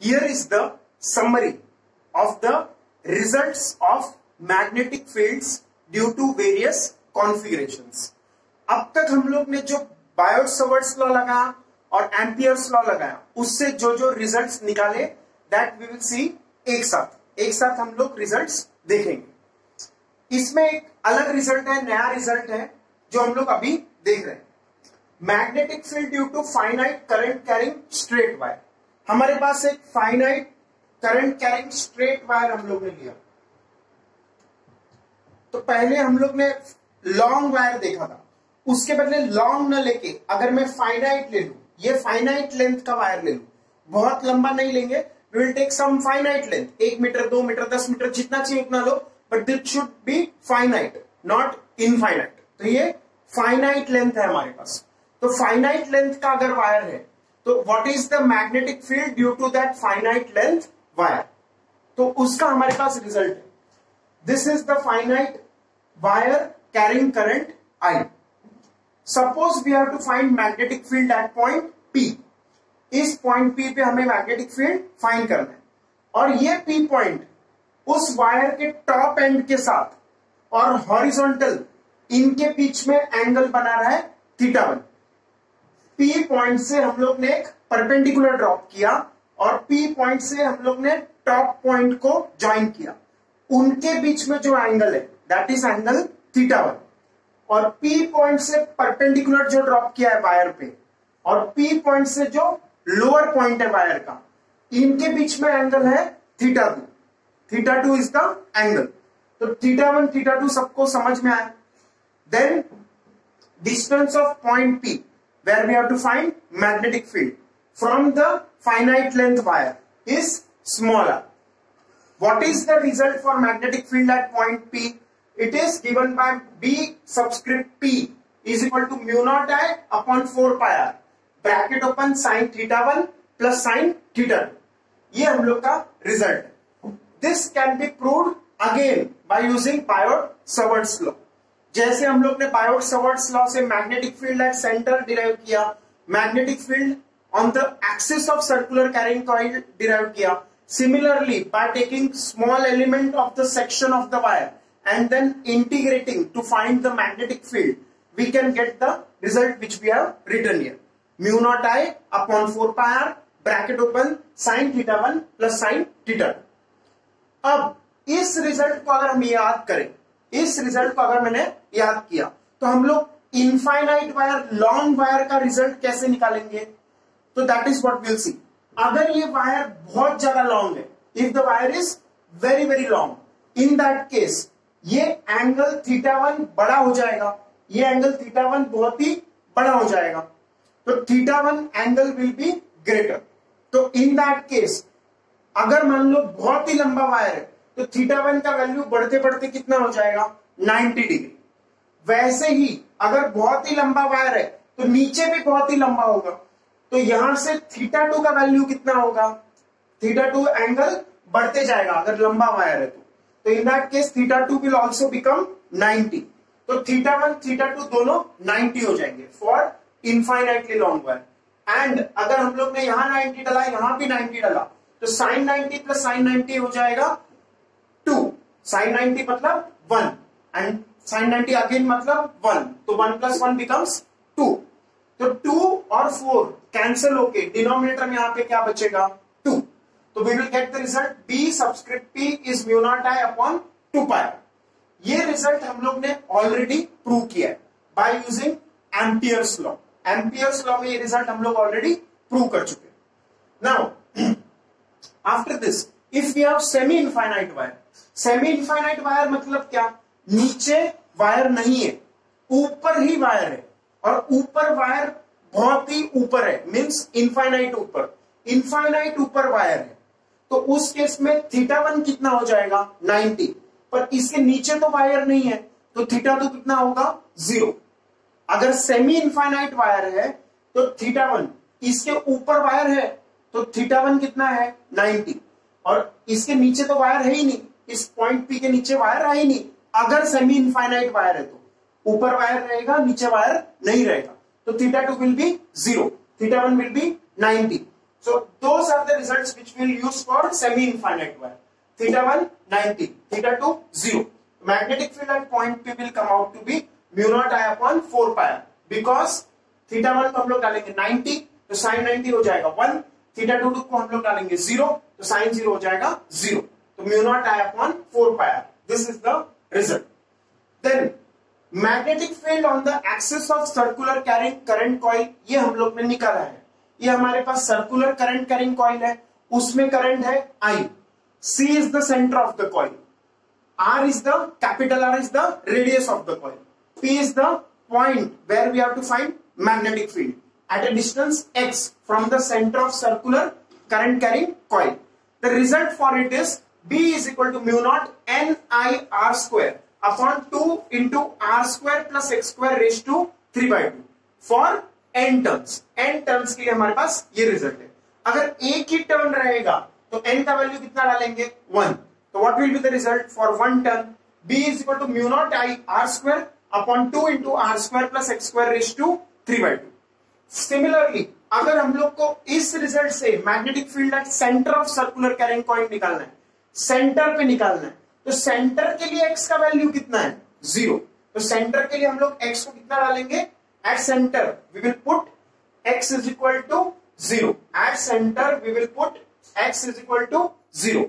Here is the summary of the results of magnetic fields due to various configurations. अब तक हम लोग ने जो बायोट-सावर्ट्स लॉ लगाया और एम्पियर्स लॉ लगाया, उससे जो जो रिजल्ट्स निकाले दैट वी विल सी एक साथ हम लोग रिजल्ट्स देखेंगे। इसमें एक अलग रिजल्ट है, नया रिजल्ट है जो हम लोग अभी देख रहे हैं। Magnetic field due to finite current carrying straight wire. हमारे पास एक finite current carrying straight wire हम लोग ने लिया। तो पहले हम लोग ने लॉन्ग वायर देखा था, उसके बदले लॉन्ग न लेके अगर मैं फाइनाइट ले लूं, ये फाइनाइट लेंथ का वायर ले लूं, बहुत लंबा नहीं लेंगे, we will take some finite length, 1 metre 2 metre 10 metre जितना चाहिए उतना लो, but this should be finite not infinite. तो ये फाइनाइट लेंथ है हमारे पास। तो फाइनाइट लेंथ का अगर वायर है तो what is the magnetic field due to that finite length wire, तो उसका हमारे पास रिजल्ट है। This is the finite wire carrying current I. Suppose we have to find magnetic field at point P। इस point P पे हमें magnetic field find करना है और ये P पॉइंट उस वायर के टॉप एंड के साथ और हॉरिजॉन्टल इनके बीच में एंगल बना रहा है θ1। P पॉइंट से हम लोग ने एक परपेंडिकुलर ड्रॉप किया और P पॉइंट से हम लोग ने टॉप पॉइंट को ज्वाइन किया। उनके बीच में जो एंगल है दैट इज एंगल θ1 और P पॉइंट से परपेंडिकुलर जो ड्रॉप किया है वायर पे और P पॉइंट से जो लोअर पॉइंट है वायर का, इनके बीच में एंगल है θ2। θ2 इज द एंगल। तो θ1 θ2 सबको समझ में आया। Then distance of point P where we have to find magnetic field from the finite length wire is smaller. What is the result for magnetic field at point P? It is given by B subscript P is equal to mu naught I upon 4 pi r bracket open sin θ1 plus sin θ2। ये हम लोग का result है। This can be proved again by using Biot Savart's law. जैसे हम लोग ने Biot Savart's law से magnetic field at centre derive किया, magnetic field on the axis of circular carrying coil derive किया। Similarly by taking small element of the section of the wire and then integrating to find the magnetic field, we can get the result which we have written here. Mu naught I upon 4 pi R bracket open sin θ1 plus sin θ2। अब इस result को अगर हम याद करें, इस result को अगर मैंने याद किया तो हम लोग इनफाइनाइट वायर लॉन्ग वायर का रिजल्ट कैसे निकालेंगे, तो that is what will see. अगर ये वायर बहुत ज्यादा लॉन्ग है, if the wire is very very long, in that case ये एंगल θ1 बड़ा हो जाएगा, ये एंगल θ1 बहुत ही बड़ा हो जाएगा, तो θ1 एंगल विल बी ग्रेटर। तो इन दैट केस अगर मान लो बहुत ही लंबा वायर है तो θ1 का वैल्यू बढ़ते बढ़ते कितना हो जाएगा 90 डिग्री। वैसे ही अगर बहुत ही लंबा वायर है तो नीचे भी बहुत ही लंबा होगा, तो यहां से θ2 का वैल्यू कितना होगा, θ2 एंगल बढ़ते जाएगा अगर लंबा वायर है तो in that case θ2 will also become 90। तो θ1 θ2 दोनों 90 हो जाएंगे for infinitely long wire. And अगर हम लोग ने यहां 90 डाला, यहां भी 90 डाला, तो sin 90 प्लस sin 90 हो जाएगा 2। sin 90 मतलब 1 एंड sin 90 अगेन मतलब 1, तो 1 प्लस 1 बिकम्स 2। तो 2 और 4 कैंसिल होके डिनोमिनेटर में यहां पे क्या बचेगा 2। तो we will get the result B subscript P is mu not I upon 2 pi. ये रिजल्ट हम लोग ने ऑलरेडी प्रूव किया है by using ampere's law. Ampere's law में ये रिजल्ट हम लोग ऑलरेडी प्रूव कर चुके हैं। Now after this if we have semi infinite wire, semi infinite wire मतलब क्या, नीचे वायर नहीं है, ऊपर ही वायर है और ऊपर वायर बहुत ही ऊपर है, मींस इनफाइनाइट ऊपर, इनफाइनाइट ऊपर वायर है, तो उस केस में θ1 कितना हो जाएगा 90। पर इसके नीचे तो वायर नहीं है तो θ2 कितना होगा 0। अगर सेमी इनफाइनाइट वायर है तो θ1, इसके ऊपर वायर है तो θ1 कितना है 90 और इसके नीचे तो वायर है ही नहीं, इस पॉइंट P के नीचे वायर है ही नहीं। अगर सेमी इनफाइनाइट वायर है तो ऊपर वायर रहेगा, नीचे वायर नहीं रहेगा, तो θ2 will be 0, θ1 will be 90। So those are the results which we'll use for semi-infinite wire. Theta 1 90, theta 2 0. Magnetic field at point P will come out to be mu naught I upon 4 pi because theta 1 को हम लोग डालेंगे 90 तो sin 90 हो जाएगा 1, theta 2 को हम लोग डालेंगे 0 तो sin 0 हो जाएगा 0. तो mu naught I upon 4 pi. This is the result. Then magnetic field on the axis of circular carrying current coil, ये हम लोग ने निकाला है. ये हमारे पास सर्कुलर करंट कैरिंग कॉइल है, उसमें करंट है I. C is the center of the coil. R is the capital R is the radius of the coil. P is the point where we have to find magnetic field at a distance x from the center of circular current carrying coil. The result for it is B is equal to mu naught N I R square upon 2 into R square plus x square raised to 3 by 2 for n turns. n turns के लिए हमारे पास ये result है. अगर एक ही turn रहेगा तो n का वैल्यू कितना डालेंगे 1. तो what will be the result for 1 turn? B is equal to mu not I R square upon 2 into R square plus x square raise to 3 by 2. Similarly अगर हम लोग को इस रिजल्ट से magnetic field at centre of circular carrying coil निकालना है, centre पे निकालना है, तो सेंटर के लिए x का वैल्यू कितना है 0. तो सेंटर के लिए हम लोग x को कितना डालेंगे? At center we will put x is equal to 0. At center we will put x is equal to 0.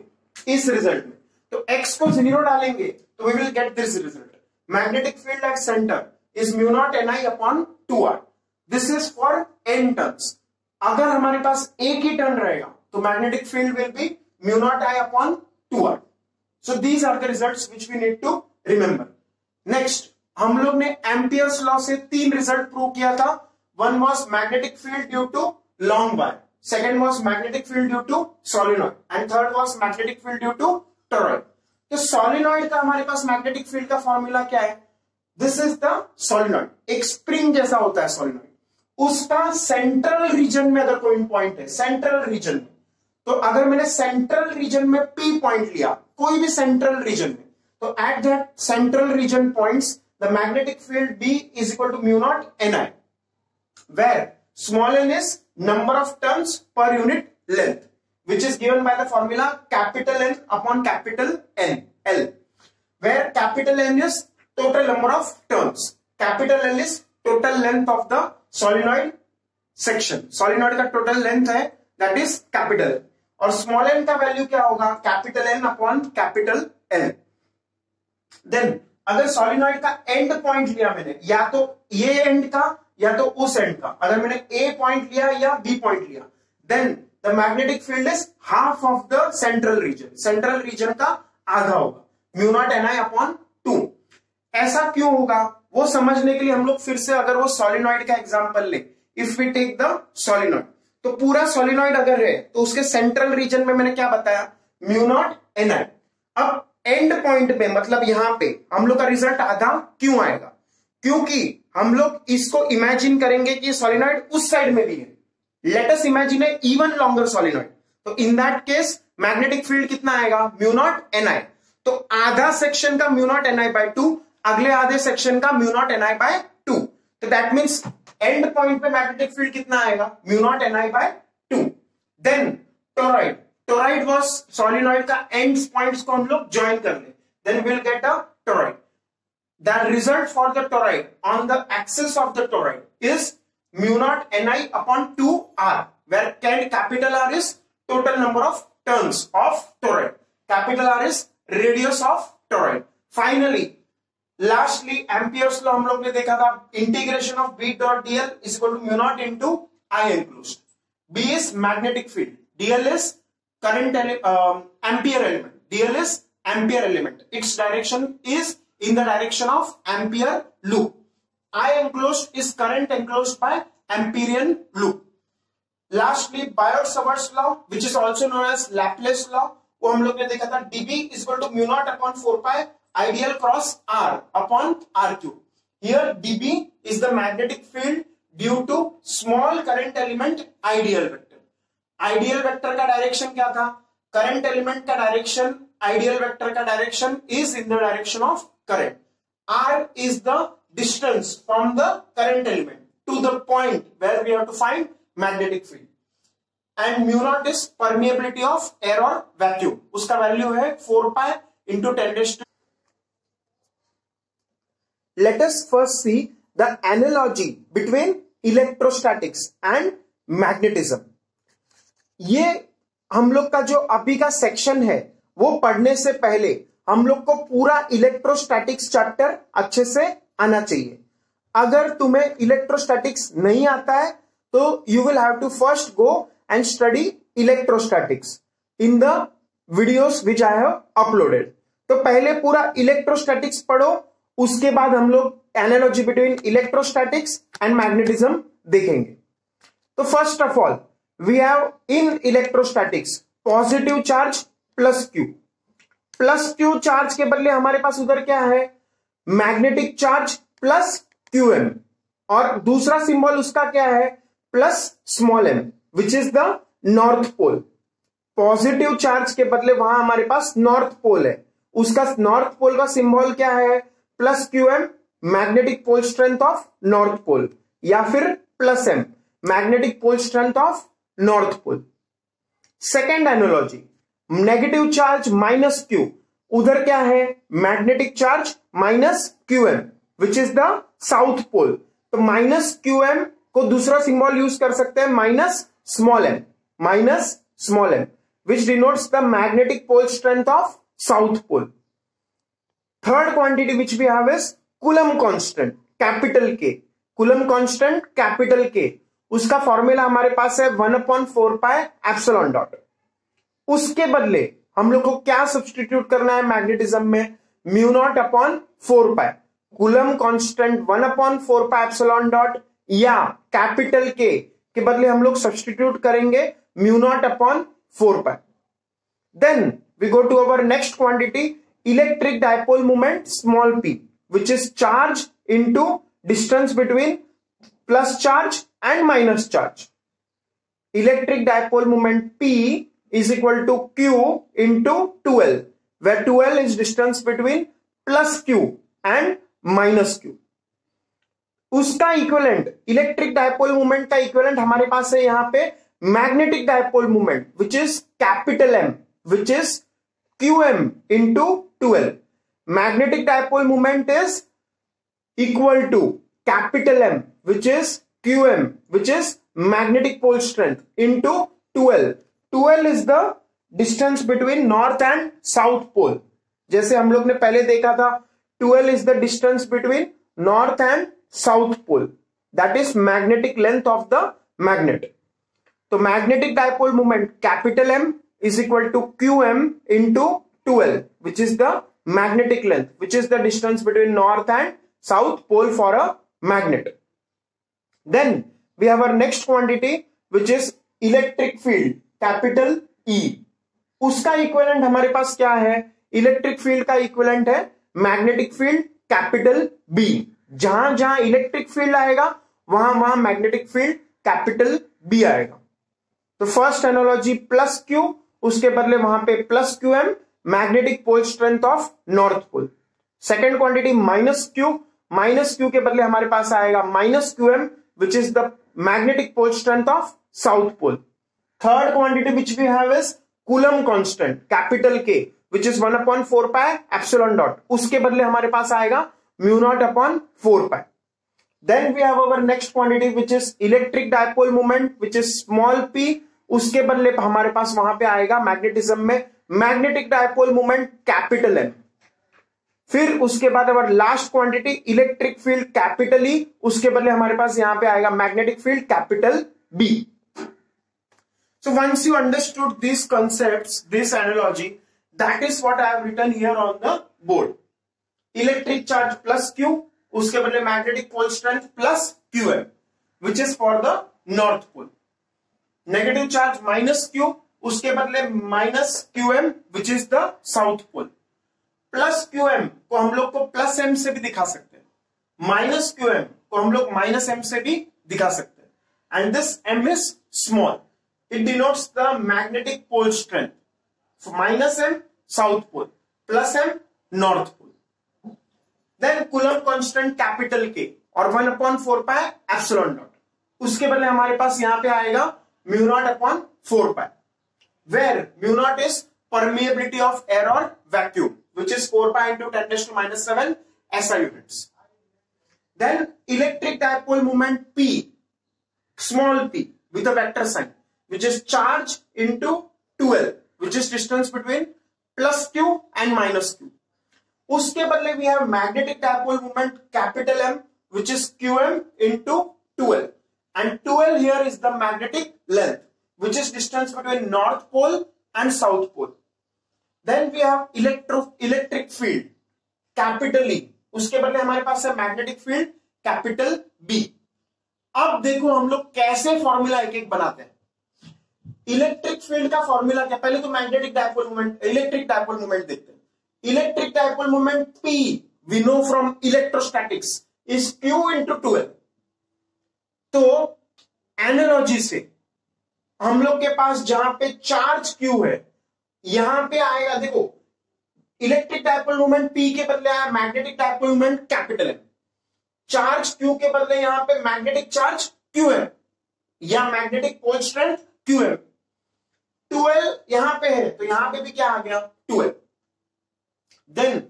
इस रिजल्ट में तो x को 0 डालेंगे तो we will get this result. Magnetic field at center is mu naught Ni upon 2r. This is for n turns. अगर हमारे पास एक ही टर्न रहेगा तो magnetic field will be mu naught I upon 2r. So these are the results which we need to remember. Next हम लोग ने Ampere's law से 3 रिजल्ट प्रूव किया था. One was magnetic field due to long wire, second was magnetic field due to solenoid and third was magnetic field due to toroid. तो solenoid का हमारे पास मैग्नेटिक फील्ड का फॉर्मूला क्या है? This is the solenoid. एक स्प्रिंग जैसा होता है सोलिनॉइड. उसका सेंट्रल रीजन में अगर कोई पॉइंट है सेंट्रल रीजन में, तो अगर मैंने सेंट्रल रीजन में P पॉइंट लिया, कोई भी सेंट्रल रीजन में, तो at that central region points the magnetic field B is equal to mu naught Ni, where small n is number of turns per unit length, which is given by the formula capital N upon capital N, L, where capital N is total number of turns, capital L is total length of the solenoid section. solenoid का total length है, that is capital N, और small n का value क्या होगा? capital N upon capital N. Then अगर solenoid का and point लिया मैंने, या तो ये एंड का या तो उस एंड का, अगर मैंने ए पॉइंट लिया या बी पॉइंट लिया, then the magnetic field is half of the central region. Central region का आधा होगा, म्यू नॉट Ni अपॉन 2. ऐसा क्यों होगा वो समझने के लिए हम लोग फिर से अगर वो सोलिनॉइड का एग्जांपल ले, if we take the solenoid, तो पूरा सोलिनॉइड अगर है तो उसके सेंट्रल रीजन में मैंने क्या बताया? Mu naught Ni. अब एंड पॉइंट पे मतलब यहां पे हम लोग का रिजल्ट आधा क्यों आएगा? क्योंकि हम लोग इसको इमेजिन करेंगे कि सोलिनॉइड उस साइड में भी है. Let us imagine a even longer solenoid. तो in that case magnetic field कितना आएगा? Mu not Ni. तो आधा सेक्शन का म्यू नॉट Ni बाय 2, अगले आधे सेक्शन का म्यू नॉट Ni बाय 2. तो दैट मीन्स एंड पॉइंट पे मैग्नेटिक फील्ड कितना आएगा? Mu not Ni by 2. Then toroid. Toroid was solenoid का एंड्स पॉइंट्स को हम लोग ज्वाइन कर ले, then we will get a toroid. The result for the toroid on the axis of the toroid is mu not Ni upon 2r, where capital R is total number of turns of toroid, capital R is radius of toroid. Finally lastly ampere's law हम लोग ने देखा था, integration of B dot dl is equal to mu not into I enclosed. B is magnetic field, dl is current ampere element, dl is ampere element, its direction is in the direction of ampere loop. I enclosed is current enclosed by Amperian loop. Lastly, Biot-Savart's law, which is also known as Laplace law, वो हम लोग ने देखा था, dB is equal to mu naught upon 4 pi ideal cross r upon r cube. Here dB is the magnetic field due to small current element ideal vector. Ideal vector का direction क्या था? Current element का direction, ideal vector का direction is in the direction of current. R is the distance from the current element to the point where we have to find magnetic field. And mu not is permeability of air और vacuum, उसका value है 4 pi into 10 to. Let us first see the analogy between electrostatics and magnetism. ये हम लोग का जो अभी का सेक्शन है वो पढ़ने से पहले हम लोग को पूरा इलेक्ट्रोस्टैटिक्स चैप्टर अच्छे से आना चाहिए। अगर तुम्हें इलेक्ट्रोस्टैटिक्स नहीं आता है तो you will have to first go and study electrostatics in the videos which I have uploaded. तो पहले पूरा इलेक्ट्रोस्टैटिक्स पढ़ो, उसके बाद हम लोग analogy between electrostatics and magnetism देखेंगे। तो first of all we have in electrostatics positive charge plus Q. Plus Q charge के बदले हमारे पास उधर क्या है, magnetic charge plus Q M, और दूसरा सिंबल उसका क्या है, plus small M, which is the north pole. Positive charge के बदले वहां हमारे पास नॉर्थ पोल है, उसका नॉर्थ पोल का सिंबल क्या है, plus Q M, magnetic pole strength of north pole, या फिर plus M, magnetic pole strength of north pole. Second analogy, negative charge minus Q, उधर क्या है, magnetic charge minus Q M, which is the south pole. तो minus Q M को दूसरा symbol use कर सकते हैं, minus small M, minus small M, which denotes the magnetic pole strength of south pole. Third quantity which we have is coulomb constant, capital K. Coulomb constant capital K, उसका formula हमारे पास है 1/4 pi epsilon dot. उसके बदले हम लोग को क्या substitute करना है मैग्नेटिज्म में, mu not upon 4 pi. Coulomb constant 1/4 pi epsilon dot या कैपिटल के बदले हम लोग सब्सटीट्यूट करेंगे mu not upon 4 pi. Then we go to our next quantity, electric dipole moment small p, which is charge into distance between plus charge and minus charge. Electric dipole moment P is equal to Q into 2L, where 2L is distance between plus Q and minus Q. उसका equivalent, electric dipole moment का equivalent हमारे पास है यहां पे magnetic dipole moment, which is capital M, which is QM into 2L. Magnetic dipole moment is equal to capital M, which is QM, which is magnetic pole strength, into 2L. 2L is the distance between north and south pole. जैसे हम लोग ने पहले देखा था, 2L is the distance between north and south pole. That is magnetic length of the magnet. तो magnetic dipole moment capital M is equal to QM into 2L, which is the magnetic length, which is the distance between north and south pole for a magnet. Then we have our next quantity, which is electric field, capital E. उसका equivalent हमारे पास क्या है, electric field का equivalent है magnetic field capital B. जहां जहां electric field आएगा वहां वहां मैग्नेटिक फील्ड कैपिटल B आएगा। तो फर्स्ट एनालॉजी प्लस Q, उसके बदले वहां पे plus QM, magnetic pole strength of north pole. Second quantity minus Q के बदले हमारे पास आएगा minus QM, which is the magnetic pole strength of south pole. Third quantity which we have is coulomb constant capital K, which is 1/4 pi epsilon dot, उसके बदले हमारे पास आएगा mu not upon 4 pi. Then we have our next quantity which is electric dipole moment, which is small p, उसके बदले हमारे पास वहां पे आएगा मैग्नेटिज्म में magnetic dipole moment capital M। फिर उसके बाद our last quantity electric field capital E, उसके बदले हमारे पास यहां पे आएगा magnetic field capital B। So once you understood this concepts, this analogy, that is what I have written here on the board. Electric charge plus Q, उसके बदले magnetic pole strength plus QM, which is for the north pole. Negative charge minus Q, उसके बदले minus QM, which is the south pole. Plus QM को हम लोग को plus M से भी दिखा सकते हैं, माइनस QM को हम लोग माइनस M से भी दिखा सकते हैं, and this M is small, it denotes the magnetic pole strength. Minus M south pole, plus M north pole. Then coulomb constant capital K और 1/4 पाई एप्सिलॉन डॉट, उसके बदले हमारे पास यहां पे आएगा mu naught upon 4 pi, where mu naught is permeability of air or vacuum, which is 4 pi into 10 raised to minus 7 SI units. Then electric dipole moment P, small p, with a vector sign, which is charge into 2L, which is distance between plus q and minus q. उसके बदले we have magnetic dipole moment capital M, which is qm into 2L, and 2L here is the magnetic length, which is distance between north pole and south pole. Then we have electric field capital E, उसके बदले हमारे पास है magnetic field capital B. अब देखो हम लोग कैसे formula एक एक बनाते हैं. इलेक्ट्रिक फील्ड का फॉर्मूला क्या, पहले तो magnetic dipole moment, electric dipole moment देखते हैं. Electric dipole moment P we know from electrostatics is Q into 2L. तो एनालॉजी से हम लोग के पास जहां पे चार्ज Q है, यहां पे आएगा, देखो इलेक्ट्रिक डायपोल मोमेंट P के बदले आया magnetic dipole moment capital M. Charge Q के बदले यहां पे मैग्नेटिक चार्ज QM या magnetic pole strength QM. 2L यहां पे है तो यहां पे भी क्या आ गया 2L. Then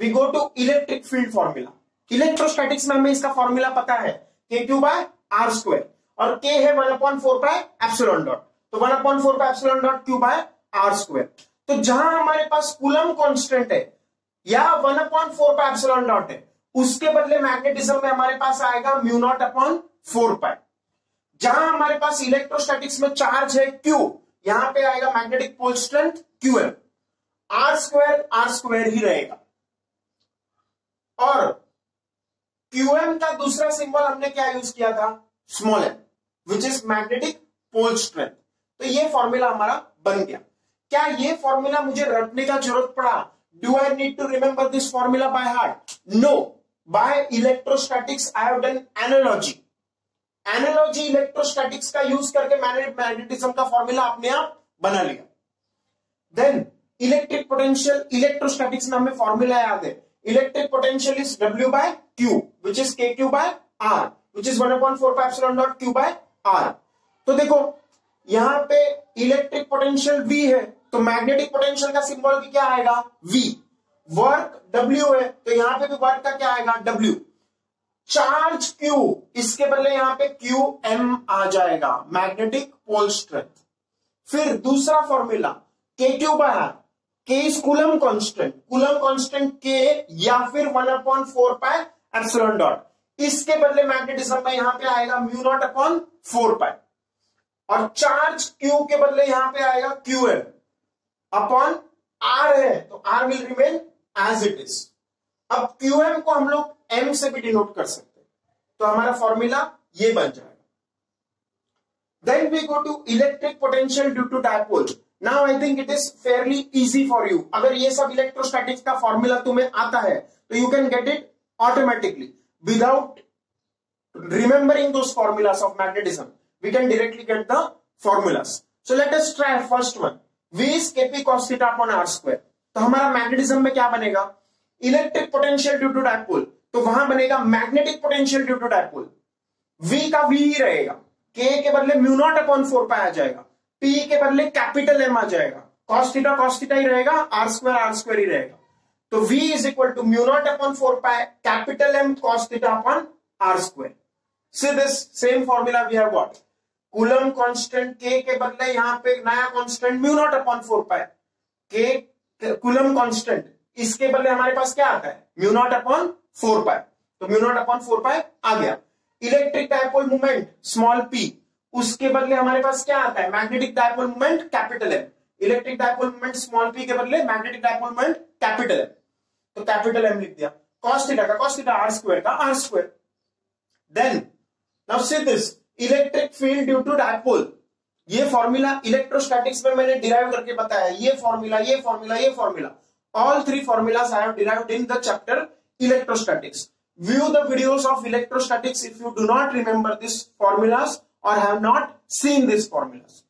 we go to electric field formula. Electrostatics में हमें इसका फॉर्मूला पता है KQ बाय R स्क्वायर, और K है 1/4 पाई एप्सिलॉन डॉट, तो 1/4 pi epsilon dot Q by R square. तो जहां हमारे पास कूलम कांस्टेंट है या 1/4 पाई एप्सिलॉन डॉट है, उसके बदले मैग्नेटिज्म में हमारे पास आएगा म्यू नॉट अपॉन 4 पाई. जहां हमारे पास इलेक्ट्रोस्टैटिक्स में चार्ज है Q, यहां पे आएगा magnetic pole strength QM. R square ही रहेगा. और QM का दूसरा सिंबल हमने क्या यूज किया था, small m, which is magnetic pole strength. तो ये फॉर्मूला हमारा बन गया. क्या ये फॉर्मूला मुझे रटने का जरूरत पड़ा? Do I need to remember this formula by heart? No. By electrostatics I have done analogy. Analogy electrostatics का यूज करके मैंने मैग्नेटिज्म का फॉर्मूला अपने आप बना लिया. देन इलेक्ट्रिक पोटेंशियल, इलेक्ट्रोस्टैटिक्स में हमें फॉर्मूला याद है. Electric potential is W by Q, which is KQ by R, which is 1/4 pi epsilon dot Q by R. तो देखो यहां पे इलेक्ट्रिक पोटेंशियल V है, तो मैग्नेटिक पोटेंशियल का सिंबल भी क्या आएगा V. वर्क W है, तो यहां पे भी वर्क का क्या आएगा W. चार्ज Q, इसके बदले यहां पे QM आ जाएगा, मैग्नेटिक पोल स्ट्रेंथ. फिर दूसरा formula KQ by R, K is coulomb constant, Coulomb constant K या फिर 1/4 पाई एप्सिलॉन डॉट. इसके बदले मैग्नेटिज्म में यहां पे आएगा म्यू नॉट अपॉन 4 पाई. और चार्ज Q के बदले यहां पे आएगा QM अपॉन R है, तो R will remain as it is. अब QM को हम लोग M से भी डिनोट कर सकते हैं, तो हमारा फॉर्मूला ये बन जाएगा. Then we go to electric potential due to dipole. Now I think it is fairly easy for you. अगर ये सब इलेक्ट्रोस्टैटिक्स का फॉर्मूला तुम्हें आता है तो you can get it automatically without remembering those formulas of magnetism. We can directly get the formulas. So let us try first one. V is Kp cos theta upon R square. तो हमारा magnetism में क्या बनेगा, electric potential due to dipole, तो वहां बनेगा magnetic potential due to dipole. V का V ही रहेगा, K के बदले म्यू नॉट अपॉन 4 पाई आ जाएगा, P के बदले कैपिटल M आ जाएगा, cos थीटा ही रहेगा, R स्क्वायर ही रहेगा. तो V is equal to mu not upon 4 pi capital M cos theta upon R square. See this same formula we have got. Coulomb constant K के बदले यहां पे नया constant mu not upon 4 pi. K Coulomb constant, इसके बदले हमारे पास क्या आता है म्यू नॉट अपॉन 4 पाई, तो म्यू नॉट अपॉन 4 पाई आ गया. Electric dipole moment small p, उसके बदले हमारे पास क्या आता है magnetic dipole moment capital M. Electric dipole moment small p के बदले magnetic dipole moment capital M, तो कैपिटल M लिख दिया. cos थीटा का cos थीटा, R स्क्वायर का R square. Then now see this electric field due to dipole. ये formula electrostatics में मैंने डिराइव करके बताया. ये formula all 3 formulas I have derived in the chapter electrostatics. View the videos of electrostatics if you do not remember these formulas or have not seen these formulas.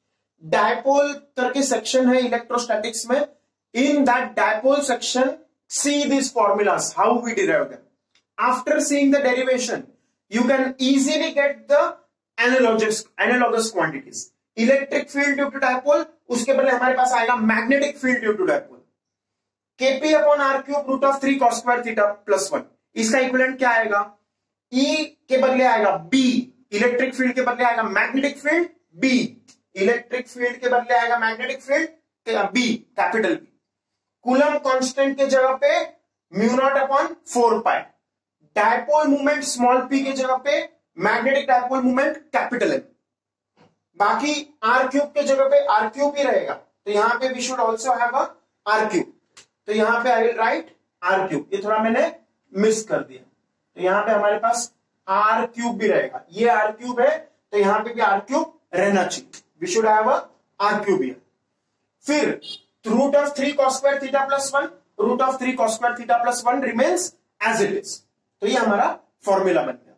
Dipole करके section है electrostatics में. In that dipole section, see these formulas, how we derive them. After seeing the derivation, you can easily get the analogous quantities. Electric field due to dipole, उसके बदले हमारे पास आएगा magnetic field due to dipole. Kp upon R cube root of 3 cos square theta plus 1, इसका equivalent क्या आएगा? E के बदले आएगा B, इलेक्ट्रिक फील्ड के बदले आएगा magnetic field B, electric field के बदले आएगा magnetic field B, capital B। Coulomb constant के जगह पे म्यू नॉट अपॉन 4 पाई, डायपोल मूवमेंट स्मॉल p के जगह पे magnetic dipole movement capital M, बाकी आर क्यूब के जगह पे आर क्यूब ही रहेगा, तो यहां पे we should also have a R cube, तो यहां पे I will write R cube, ये थोड़ा मैंने मिस कर दिया, तो यहां पे हमारे पास आर क्यूब भी रहेगा, ये आर क्यूब है तो यहां पे भी आर क्यूब रहना चाहिए, we should have a R cube here. फिर root of 3 cos square theta plus 1, root of 3 cos square theta plus 1 remains as it is, तो ये हमारा फॉर्मूला बन गया।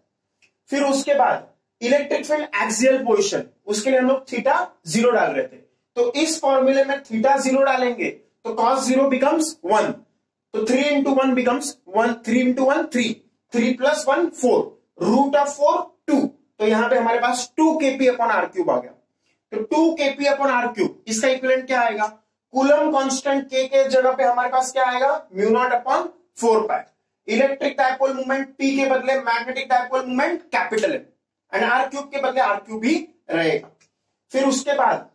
फिर उसके बाद इलेक्ट्रिक फील्ड एक्सियल पोजीशन, उसके लिए हम लोग थीटा 0 डाल रहे थे, तो इस फॉर्मूले में थीटा 0 डालेंगे तो cos 0 becomes 1, तो 3 into 1 becomes 1, 3 into 1 3, 3 plus 1 4, root of 4 2, तो यहां पे हमारे पास 2 kp अपॉन आर क्यूब आ गया, तो 2 kp अपॉन आर क्यूब, इसका इक्विवेलेंट क्या आएगा? कूलम कांस्टेंट k के जगह पे हमारे पास क्या आएगा? Mu not upon 4 pi, electric dipole movement p के बदले magnetic dipole movement capital M, and R cube के बदले आर क्यूब ही रहेगा। फिर उसके बाद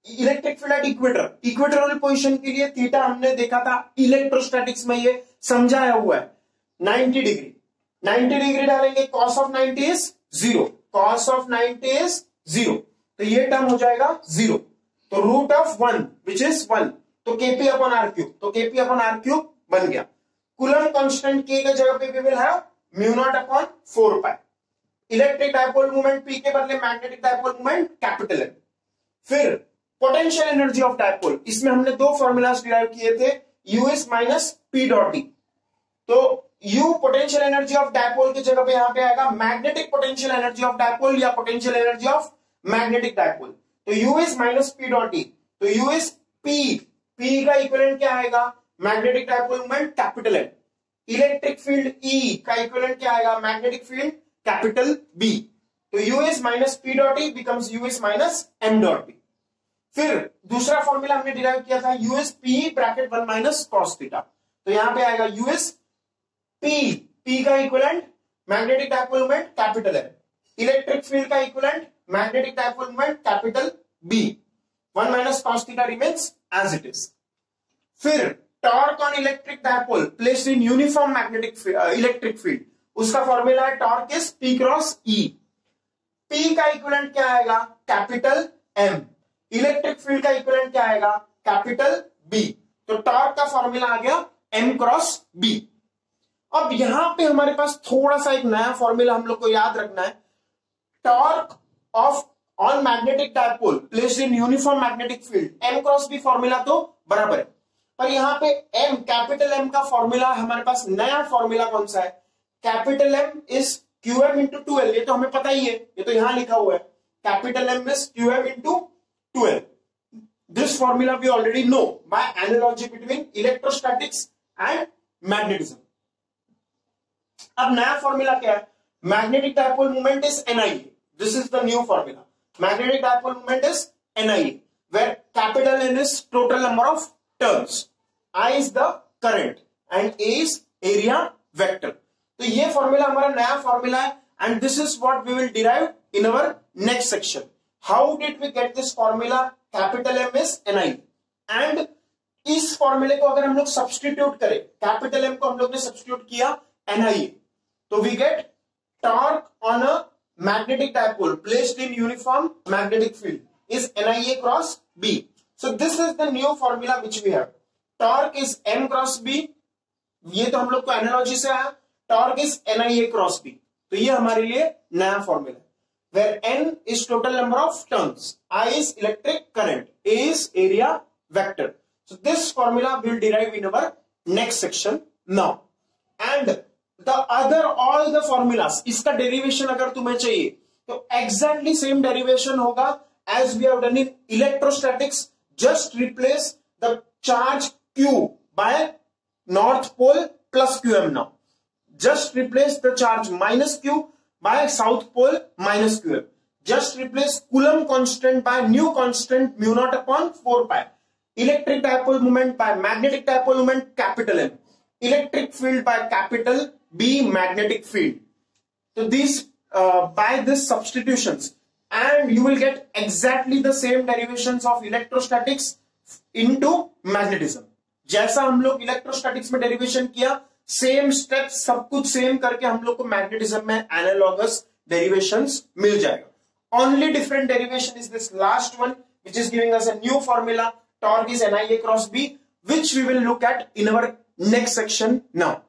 electric field at equator, equatorial position के लिए थीटा हमने देखा था इलेक्ट्रोस्टैटिक्स में, ये समझाया हुआ है 90 डिग्री, 90 डिग्री डालेंगे, cos of 90 is 0, cos of 90 is 0, तो ये टर्म हो जाएगा 0, तो रूट ऑफ 1 विच इज 1, तो kp अपॉन आर क्यूब, तो kp अपॉन आर क्यूब बन गया। कूलम कांस्टेंट k के जगह पे we will have mu not upon 4 pi, electric dipole movement p के बदले magnetic dipole movement capital M। फिर पोटेंशियल एनर्जी ऑफ डायपोल, इसमें हमने दो फॉर्मूलाज डिराइव किए थे, U is minus P dot D, तो U potential energy of dipole की जगह पे यहां पे आएगा magnetic potential energy of dipole या potential energy of magnetic dipole, तो U is minus P dot D, तो यूएस पी का इक्विवेलेंट क्या आएगा? Magnetic dipole movement capital M, electric field E का इक्विवेलेंट क्या आएगा? मैग्नेटिक फील्ड कैपिटल बी, तो U is minus P dot E becomes U is minus M dot B. फिर दूसरा फॉर्मूला हमने डिराइव किया था U is P bracket 1 minus cos theta, तो यहां पे आएगा यूएस पी का equivalent magnetic dipole movement capital M, electric field का equivalent magnetic dipole movement capital B, 1 minus cos theta remains as it is. फिर torque on electric dipole placed in uniform magnetic electric field, उसका formula है torque is P cross E, P का equivalent क्या आएगा? Capital M, electric field का equivalent क्या आएगा? Capital B, तो टॉर्क का फॉर्मूला आ गया M क्रॉस B। अब यहां पे हमारे पास थोड़ा सा एक नया फॉर्मूला हम लोग को याद रखना है, torque of on magnetic dipole placed in uniform magnetic field, M cross B formula तो बराबर है, पर यहां पे M कैपिटल M का फॉर्मूला हमारे पास नया फॉर्मूला कौन सा है? Capital M is QM into 2L, ये तो हमें पता ही है, ये तो यहां लिखा हुआ है, capital M is QM into 2L. This formula we already know by analogy between electrostatics and magnetism. अब नया फॉर्मूला क्या है? Magnetic dipole moment is NIA. This is the new formula. Magnetic dipole moment is NIA, where capital N is total number of turns, I is the current and A is area vector. तो ये formula हमारा नया formula है, and this is what we will derive in our next section. How did we get this formula? Capital M is NI, and इस फॉर्मूले को अगर हम लोग सब्सटीट्यूट करें, कैपिटल M को हम लोग ने सब्सटीट्यूट किया NIA, तो we get torque on a magnetic dipole placed in uniform magnetic field is NIA cross B. So this is the new formula which we have. Torque is M cross B, ये तो हम लोग को analogy से आया, torque is NIA cross B, तो ये हमारे लिए नया फॉर्मूला है, where N is total number of turns, I is electric current, A is area vector. So this formula we will derive in our next section now. And the other all the formulas, इसका derivation अगर तुम्हें चाहिए तो exactly same derivation होगा as we have done in electrostatics. Just replace the charge Q by north pole plus QM now. Just replace the charge minus Q by south pole minus QM. just replace Coulomb constant by new constant mu naught upon 4 pi. Electric dipole moment by magnetic dipole moment capital M. Electric field by capital B magnetic field. So these by this substitutions, and you will get exactly the same derivations of electrostatics into magnetism. जैसा हम लोग electrostatics में derivation किया, same steps सब कुछ same करके हम लोग को मैग्नेटिज्म में एनालॉगस डेरिवेशंस मिल जाएगा. Only different derivation is this last one, which is giving us a new formula. Torque is NIA cross B, which we will look at in our next section now.